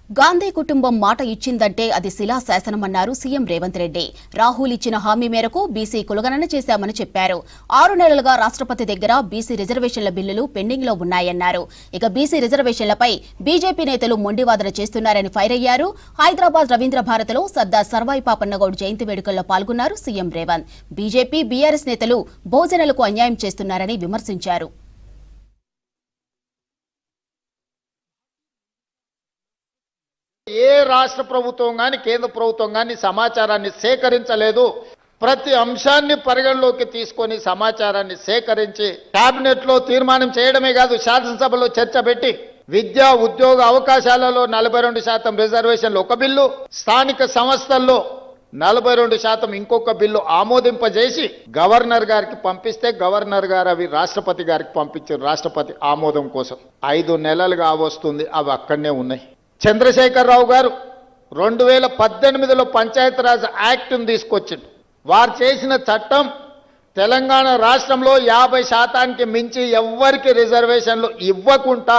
గాంధీ కుటుంబం మాట ఇచ్చిందంటే అది శిలాశాసనమన్నారు సీఎం రేవంత్ రెడ్డి. రాహుల్ ఇచ్చిన హామీ మేరకు బీసీ కులగణన చేశామని చెప్పారు. 6 నెలలుగా రాష్ట్రపతి దగ్గర బీసీ రిజర్వేషన్ల బిల్లులు పెండింగ్ లో ఉన్నాయన్నారు. ఇక బీసీ రిజర్వేషన్లపై బీజేపీ నేతలు మొండివాదన చేస్తున్నారని ఫైర్ అయ్యారు. హైదరాబాద్ రవీంద్ర భారతిలో సర్దార్ సర్వాయి పాపన్నగౌడ్ జయంతి వేడుకల్లో పాల్గొన్నారు సీఎం రేవంత్. బీజేపీ బీఆర్ఎస్ నేతలు బహుజనులకు అన్యాయం చేస్తున్నారని విమర్శించారు. ఏ రాష్ట్ర ప్రభుత్వం గాని కేంద్ర ప్రభుత్వం గాని సమాచారాన్ని సేకరించలేదు. ప్రతి అంశాన్ని పరిగణలోకి తీసుకొని సమాచారాన్ని సేకరించి కేబినెట్ లో తీర్మానం చేయడమే కాదు, శాసనసభలో చర్చ పెట్టి విద్యా ఉద్యోగ అవకాశాలలో 42% రిజర్వేషన్లు ఒక బిల్లు, స్థానిక సంస్థల్లో 42% ఇంకొక బిల్లు ఆమోదింపజేసి గవర్నర్ గారికి పంపిస్తే గవర్నర్ గారు అవి రాష్ట్రపతి గారికి పంపించారు రాష్ట్రపతి ఆమోదం కోసం. 5 నెలలుగా వస్తుంది, అవి అక్కడనే ఉన్నాయి. చంద్రశేఖరరావు గారు 2018లో పంచాయతీరాజ్ యాక్ట్ను తీసుకొచ్చిండు. వారు చేసిన చట్టం తెలంగాణ రాష్ట్రంలో 50% మించి ఎవ్వరికి రిజర్వేషన్లు ఇవ్వకుండా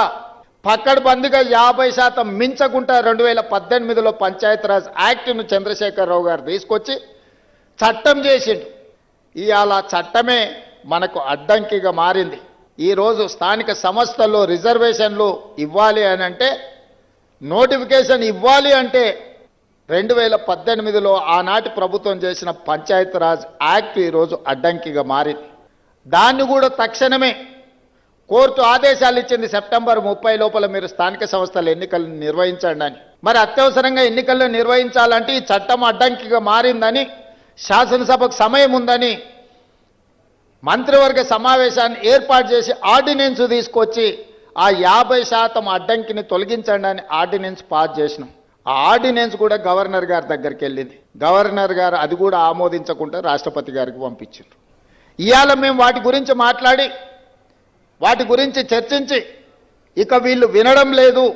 పక్కడబందిగా 50% మించకుండా 2018లో పంచాయతీరాజ్ యాక్ట్ను చంద్రశేఖరరావు గారు తీసుకొచ్చి చట్టం చేసిండు. ఇవాళ చట్టమే మనకు అడ్డంకిగా మారింది. ఈరోజు స్థానిక సంస్థల్లో రిజర్వేషన్లు ఇవ్వాలి అని అంటే, నోటిఫికేషన్ ఇవ్వాలి అంటే 2018లో ఆనాటి ప్రభుత్వం చేసిన పంచాయతీరాజ్ యాక్ట్ ఈరోజు అడ్డంకిగా మారింది. దాన్ని కూడా తక్షణమే కోర్టు ఆదేశాలు ఇచ్చింది. సెప్టెంబర్ 30 లోపల మీరు స్థానిక సంస్థల ఎన్నికలను నిర్వహించండి అని. మరి అత్యవసరంగా ఎన్నికలను నిర్వహించాలంటే ఈ చట్టం అడ్డంకిగా మారిందని, శాసనసభకు సమయం ఉందని మంత్రివర్గ సమావేశాన్ని ఏర్పాటు చేసి ఆర్డినెన్స్ తీసుకొచ్చి ఆ 50% అడ్డంకిని తొలగించండి అని ఆర్డినెన్స్ పాస్ చేసినాం. ఆ ఆర్డినెన్స్ కూడా గవర్నర్ గారి దగ్గరికి వెళ్ళింది. గవర్నర్ గారు అది కూడా ఆమోదించకుండా రాష్ట్రపతి గారికి పంపించారు. ఇవాళ మేము వాటి గురించి మాట్లాడి వాటి గురించి చర్చించి ఇక వీళ్ళు వినడం లేదు,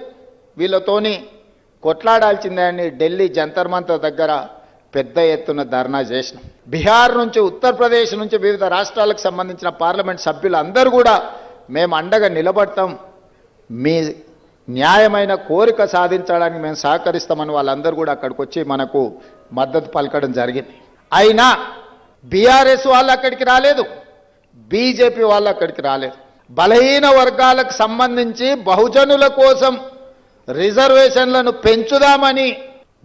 వీళ్ళతోని కొట్లాడాల్సిందే అని ఢిల్లీ జంతర్ మంతర్ దగ్గర పెద్ద ఎత్తున ధర్నా చేసినాం. బీహార్ నుంచి, ఉత్తరప్రదేశ్ నుంచి వివిధ రాష్ట్రాలకు సంబంధించిన పార్లమెంట్ సభ్యులు అందరూ కూడా మేము అండగా నిలబడతాం, మీ న్యాయమైన కోరిక సాధించడానికి మేము సహకరిస్తామని వాళ్ళందరూ కూడా అక్కడికి వచ్చి మనకు మద్దతు పలకడం జరిగింది. అయినా బీఆర్ఎస్ వాళ్ళు అక్కడికి రాలేదు, బీజేపీ వాళ్ళు అక్కడికి రాలేదు. బలహీన వర్గాలకు సంబంధించి బహుజనుల కోసం రిజర్వేషన్లను పెంచుదామని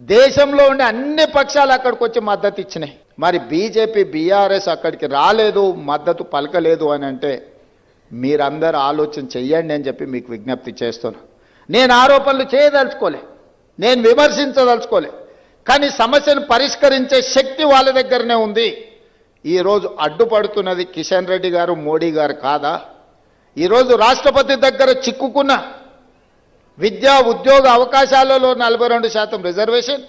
దేశంలో ఉండే అన్ని పక్షాలు అక్కడికి వచ్చి మద్దతు ఇచ్చినాయి. మరి బీజేపీ బీఆర్ఎస్ అక్కడికి రాలేదు, మద్దతు పలకలేదు అని అంటే మీరందరూ ఆలోచన చెయ్యండి అని చెప్పి మీకు విజ్ఞప్తి చేస్తున్నా. నేను ఆరోపణలు చేయదలుచుకోలే, నేను విమర్శించదలుచుకోలే, కానీ సమస్యను పరిష్కరించే శక్తి వాళ్ళ దగ్గరనే ఉంది. ఈరోజు అడ్డుపడుతున్నది కిషన్ రెడ్డి గారు, మోడీ గారు కాదా? ఈరోజు రాష్ట్రపతి దగ్గర చిక్కుకున్న విద్యా ఉద్యోగ అవకాశాలలో 42% రిజర్వేషన్,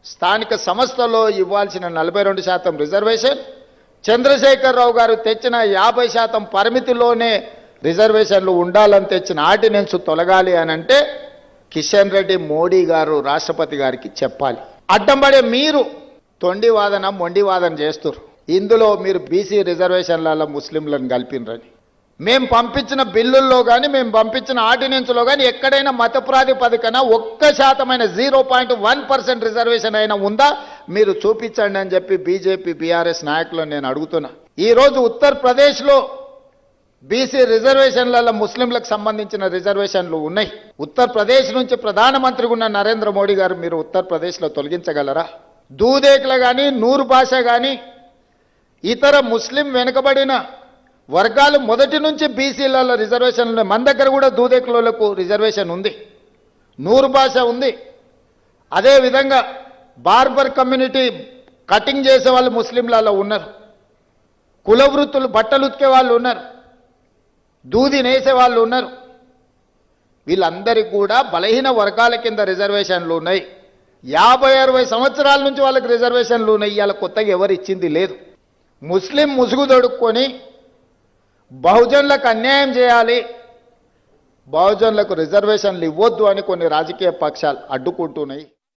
స్థానిక సంస్థల్లో ఇవ్వాల్సిన 42% రిజర్వేషన్, చంద్రశేఖరరావు గారు తెచ్చిన 50% పరిమితిలోనే రిజర్వేషన్లు ఉండాలని తెచ్చిన ఆర్డినెన్స్ తొలగాలి అని అంటే కిషన్ రెడ్డి, మోడీ గారు రాష్ట్రపతి గారికి చెప్పాలి. అడ్డంపడే మీరు తొండివాదన మొండివాదన చేస్తున్నారు. ఇందులో మీరు బీసీ రిజర్వేషన్లలో ముస్లింలను కలిపినరని. మేము పంపించిన బిల్లుల్లో కానీ, మేము పంపించిన ఆర్డినెన్స్లో కానీ ఎక్కడైనా మత ప్రాతిపదికన 1% 0.1% రిజర్వేషన్ అయినా ఉందా మీరు చూపించండి అని చెప్పి బీజేపీ బీఆర్ఎస్ నాయకులను నేను అడుగుతున్నా. ఈరోజు ఉత్తరప్రదేశ్లో బీసీ రిజర్వేషన్లలో ముస్లింలకు సంబంధించిన రిజర్వేషన్లు ఉన్నాయి. ఉత్తరప్రదేశ్ నుంచి ప్రధానమంత్రిగా ఉన్న నరేంద్ర మోడీ గారు మీరు ఉత్తరప్రదేశ్లో తొలగించగలరా? దూదేకుల కానీ, నూరు భాష కానీ ఇతర ముస్లిం వెనుకబడిన వర్గాలు మొదటి నుంచి బీసీలలో రిజర్వేషన్లు ఉన్నాయి. మన దగ్గర కూడా దూదేకులకు రిజర్వేషన్ ఉంది, నూరు భాష ఉంది. అదేవిధంగా బార్బర్ కమ్యూనిటీ కటింగ్ చేసే వాళ్ళు ముస్లింలలో ఉన్నారు, కుల వృత్తులు బట్టలు ఉతికే వాళ్ళు ఉన్నారు, దూది నేసే వాళ్ళు ఉన్నారు. వీళ్ళందరికీ కూడా బలహీన వర్గాల కింద రిజర్వేషన్లు ఉన్నాయి. 50-60 సంవత్సరాల నుంచి వాళ్ళకి రిజర్వేషన్లు ఉన్నాయి. ఇవాళ కొత్తగా ఎవరు ఇచ్చింది లేదు. ముస్లిం ముసుగు దొడుక్కొని బహుజనులకు అన్యాయం చేయాలి, బహుజనులకు రిజర్వేషన్లు ఇవ్వొద్దు అని కొన్ని రాజకీయ పక్షాలు అడ్డుకుంటున్నాయి.